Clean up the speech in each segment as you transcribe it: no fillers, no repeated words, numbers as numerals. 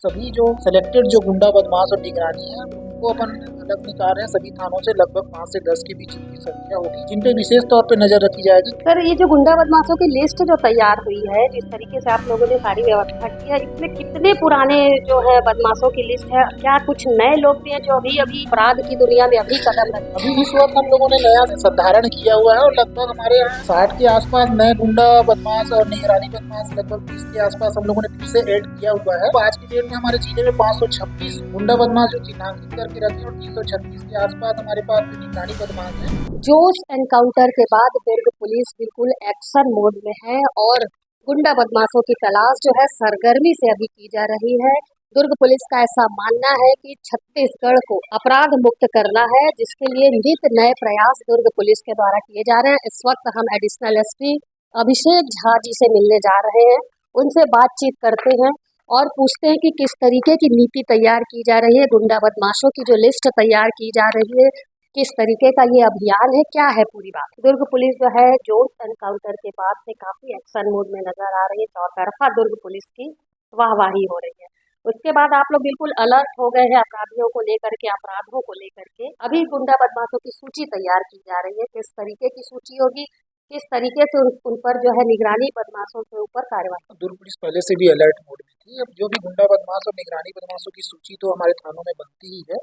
सभी जो सिलेक्टेड जो गुंडा बदमाश और निगरानी है उनको अपन अलग निकाल रहे हैं। सभी थानों से लगभग 5 से 10 के बीच इनकी संख्या होगी, जिन पे विशेष तौर पे नजर रखी जाएगी। सर, ये जो गुंडा बदमाशों की लिस्ट जो तैयार हुई है, जिस तरीके से आप लोगों ने सारी व्यवस्था की है, इसमें कितने पुराने जो है बदमाशों की लिस्ट है? क्या कुछ नए लोग भी हैं जो अभी अपराध की दुनिया में अभी कदम रखे? अभी इस वक्त हम लोगों ने नया संधारण किया हुआ है और लगभग हमारे यहाँ 60 के आसपास नए गुंडा बदमाश और निगरानी बदमाश लगभग 20 के आसपास हम लोगों ने फिर से ऐड किया हुआ है। आज की डेट में हमारे जिले में 526 गुंडा बदमाश जो चिन्हांकित करके रखे और 336 के आसपास हमारे पास निगरानी बदमाश है। जोश एनकाउंटर के बाद दुर्ग पुलिस बिल्कुल एक्शन मोड में है और गुंडा बदमाशों की तलाश जो है सरगर्मी से अभी की जा रही है। दुर्ग पुलिस का ऐसा मानना है कि छत्तीसगढ़ को अपराध मुक्त करना है, जिसके लिए नित नए प्रयास दुर्ग पुलिस के द्वारा किए जा रहे हैं। इस वक्त हम एडिशनल एसपी अभिषेक झा जी से मिलने जा रहे हैं, उनसे बातचीत करते हैं और पूछते हैं कि किस तरीके की नीति तैयार की जा रही है, गुंडा बदमाशों की जो लिस्ट तैयार की जा रही है, किस तरीके का ये अभियान है, क्या है पूरी बात। दुर्ग पुलिस जो है जोश एनकाउंटर के बाद से काफी एक्शन मोड में नजर आ रही है। चौतरफा दुर्ग पुलिस की वाहवाही हो रही है। उसके बाद आप लोग बिल्कुल अलर्ट हो गए हैं अपराधियों को लेकर के, अपराधों को लेकर के। अभी गुंडा बदमाशों की सूची तैयार की जा रही है, किस तरीके की सूची होगी, किस तरीके से उन पर जो है निगरानी बदमाशों के ऊपर कार्रवाई। दुर्ग पुलिस पहले से भी अलर्ट मोड में थी। अब जो भी गुंडा बदमाश और निगरानी बदमाशों की सूची तो हमारे थानों में बनती ही है,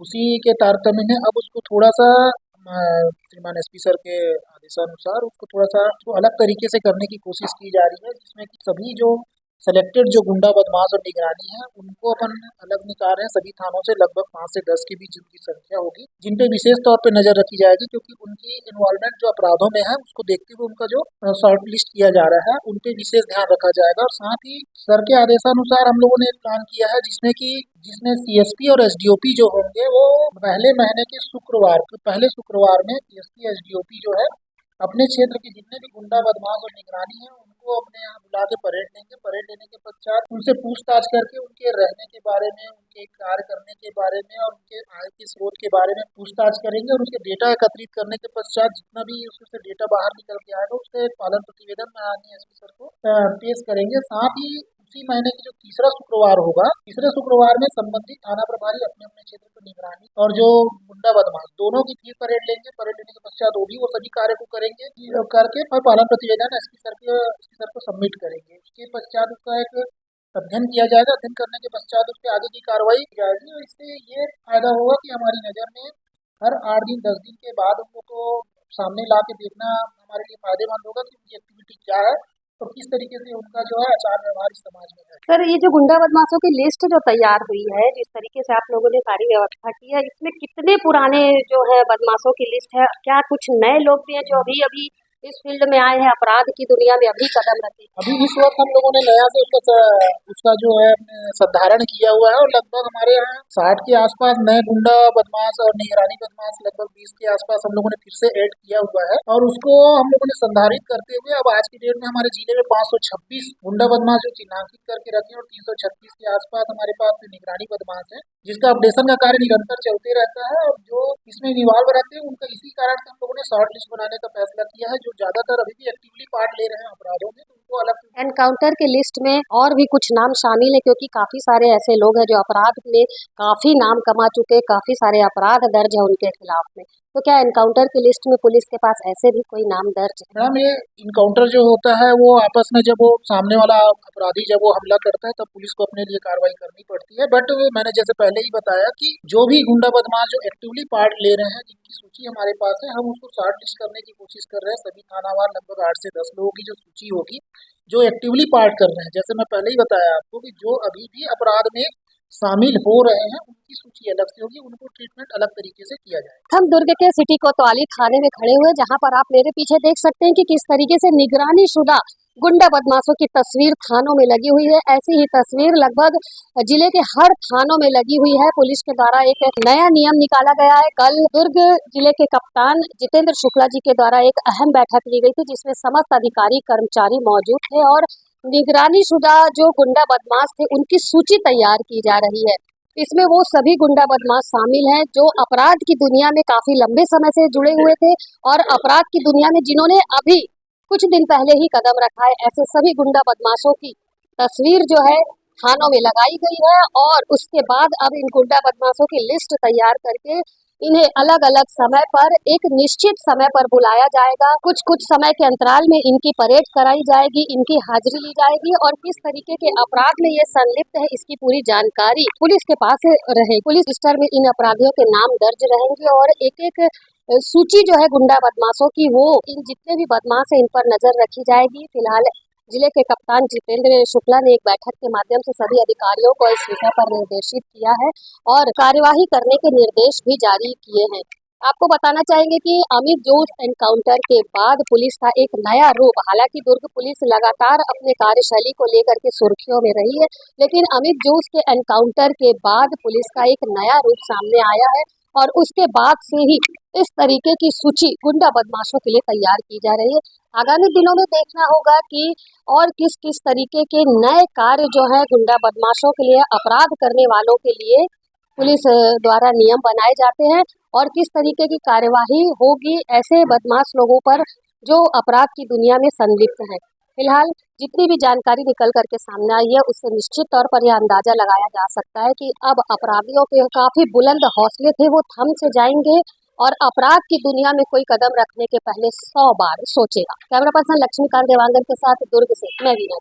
उसी के तारतम्य में अब उसको थोड़ा सा श्रीमान एसपी सर के आदेशानुसार उसको थोड़ा सा अलग तरीके से करने की कोशिश की जा रही है, जिसमें कि सभी जो सिलेक्टेड जो गुंडा बदमाश और निगरानी है उनको अपन अलग निकाल रहे हैं। सभी थानों से लगभग 5 से 10 के बीच इनकी संख्या होगी, जिन पे विशेष तौर पे नजर रखी जाएगी, क्योंकि उनकी इन्वॉल्वमेंट जो अपराधों में है उसको देखते हुए उनका जो शॉर्ट लिस्ट किया जा रहा है उन पे विशेष ध्यान रखा जाएगा। और साथ ही सर के आदेशानुसार हम लोगों ने एक प्लान किया है जिसमें सीएसपी और एसडीओपी जो होंगे वो पहले महीने के पहले शुक्रवार में सीएसपी एसडीओपी जो है अपने क्षेत्र के जितने भी गुंडा बदमाश और निगरानी है उनको अपने यहाँ बुला के परेड लेंगे। परेड लेने के पश्चात उनसे पूछताछ करके उनके रहने के बारे में, उनके कार्य करने के बारे में और उनके आय के स्रोत के बारे में पूछताछ करेंगे और उसके डेटा एकत्रित करने के पश्चात जितना भी उससे डेटा बाहर निकल के आएगा उसका एक पालन प्रतिवेदन माननीय एसपी सर को पेश करेंगे। साथ ही उसी महीने की जो तीसरा शुक्रवार होगा, तीसरे शुक्रवार में संबंधित थाना प्रभारी अपने अपने क्षेत्र की निगरानी और जो गुंडा बदमाश दोनों की फिर परेड लेंगे। परेड लेने के पश्चात वो सभी कार्य को करेंगे करके और पालन प्रतिवेदन एसपी सर को सबमिट करेंगे। उसके पश्चात उसका एक अध्ययन किया जाएगा। अध्ययन करने के पश्चात उसके आगे की कार्रवाई की जाएगी और इससे ये फायदा होगा कि हमारी नज़र में हर 8 दिन 10 दिन के बाद उन लोग को सामने ला के देखना हमारे लिए फायदेमंद होगा कि उनकी एक्टिविटी क्या है और किस तरीके से उनका जो है आचार व्यवहार इस समाज में है। सर, ये जो गुंडा बदमाशों की लिस्ट जो तैयार हुई है, जिस तरीके से आप लोगों ने सारी व्यवस्था की है, इसमें कितने पुराने जो है बदमाशों की लिस्ट है? क्या कुछ नए लोग भी हैं जो अभी इस फील्ड में आए हैं, अपराध की दुनिया में अभी कदम रखे? अभी इस वक्त हम लोगों ने नया से उसका जो है संधारण किया हुआ है और लगभग हमारे यहाँ 60 के आसपास नए गुंडा बदमाश और निगरानी बदमाश लगभग 20 के आसपास हम लोगों ने फिर से ऐड किया हुआ है और उसको हम लोगों ने संधारित करते हुए अब आज की डेट में हमारे जिले में 526 गुंडा बदमाश जो चिन्हांकित करके रखे और 336 के आसपास हमारे पास निगरानी बदमाश है, जिसका अपडेशन का कार्य निरंतर चलते रहता है। और जो इसमें इन्वॉल्व रहते हैं उनका इसी कारण से हम लोगों ने शॉर्ट लिस्ट बनाने का फैसला किया है। जो ज्यादातर अभी भी एक्टिवली पार्ट ले रहे हैं अपराधों में, उनको अलग एनकाउंटर के लिस्ट में और भी कुछ नाम शामिल है, क्योंकि काफी सारे ऐसे लोग हैं जो अपराध में काफी नाम कमा चुके, काफी सारे अपराध दर्ज है उनके खिलाफ में। तो क्या एनकाउंटर की लिस्ट में पुलिस के पास ऐसे भी कोई नाम दर्ज है? मैडम, ये इनकाउंटर जो होता है वो आपस में जब वो सामने वाला अपराधी जब वो हमला करता है तब पुलिस को अपने लिए कार्रवाई करनी पड़ती है। बट मैंने जैसे पहले ही बताया कि जो भी गुंडा बदमाश जो एक्टिवली पार्ट ले रहे हैं, जिनकी सूची हमारे पास है, हम उसको शॉर्ट लिस्ट करने की कोशिश कर रहे हैं। सभी थानावार लगभग 8 से 10 लोगों की जो सूची होगी जो एक्टिवली पार्ट कर रहे हैं, जैसे मैं पहले ही बताया आपको कि जो अभी भी अपराध में शामिल हो रहे हैं उनकी सूची अलग से होगी, उनको ट्रीटमेंट अलग तरीके से किया जाएगा। हम दुर्ग के सिटी कोतवाली थाने में खड़े हुए, जहां पर आप मेरे पीछे देख सकते हैं कि किस तरीके से निगरानी शुदा गुंडा बदमाशों की तस्वीर थानों में लगी हुई है। ऐसी ही तस्वीर लगभग जिले के हर थानों में लगी हुई है। पुलिस के द्वारा एक नया नियम निकाला गया है। कल दुर्ग जिले के कप्तान जितेंद्र शुक्ला जी के द्वारा एक अहम बैठक ली गई थी, जिसमें समस्त अधिकारी कर्मचारी मौजूद थे और निगरानी शुदा जो गुंडा बदमाश थे उनकी सूची तैयार की जा रही है। इसमें वो सभी गुंडा बदमाश शामिल हैं जो अपराध की दुनिया में काफी लंबे समय से जुड़े हुए थे और अपराध की दुनिया में जिन्होंने अभी कुछ दिन पहले ही कदम रखा है। ऐसे सभी गुंडा बदमाशों की तस्वीर जो है थानों में लगाई गई है और उसके बाद अब इन गुंडा बदमाशों की लिस्ट तैयार करके इन्हें अलग अलग समय पर एक निश्चित समय पर बुलाया जाएगा। कुछ कुछ समय के अंतराल में इनकी परेड कराई जाएगी, इनकी हाजिरी ली जाएगी और किस तरीके के अपराध में ये संलिप्त है इसकी पूरी जानकारी पुलिस के पास रहे। पुलिस रजिस्टर में इन अपराधियों के नाम दर्ज रहेंगे और एक एक सूची जो है गुंडा बदमाशों की वो इन जितने भी बदमाश है इन पर नजर रखी जाएगी। फिलहाल जिले के कप्तान जितेंद्र शुक्ला ने एक बैठक के माध्यम से सभी अधिकारियों को इस विषय पर निर्देशित किया है और कार्यवाही करने के निर्देश भी जारी किए हैं। आपको बताना चाहेंगे कि अमित जोश एनकाउंटर के बाद पुलिस का एक नया रूप, हालांकि दुर्ग पुलिस लगातार अपने कार्यशैली को लेकर के सुर्खियों में रही है, लेकिन अमित जोश के एनकाउंटर के बाद पुलिस का एक नया रूप सामने आया है और उसके बाद से ही इस तरीके की सूची गुंडा बदमाशों के लिए तैयार की जा रही है। आगामी दिनों में देखना होगा कि और किस किस तरीके के नए कार्य जो है गुंडा बदमाशों के लिए, अपराध करने वालों के लिए पुलिस द्वारा नियम बनाए जाते हैं और किस तरीके की कार्यवाही होगी ऐसे बदमाश लोगों पर जो अपराध की दुनिया में संलिप्त हैं। फिलहाल जितनी भी जानकारी निकल करके सामने आई है उससे निश्चित तौर पर यह अंदाजा लगाया जा सकता है कि अब अपराधियों के काफी बुलंद हौसले थे, वो थम से जाएंगे और अपराध की दुनिया में कोई कदम रखने के पहले 100 बार सोचेगा। कैमरा पर्सन लक्ष्मीकांत देवांगन के साथ दुर्ग से मैं वीना।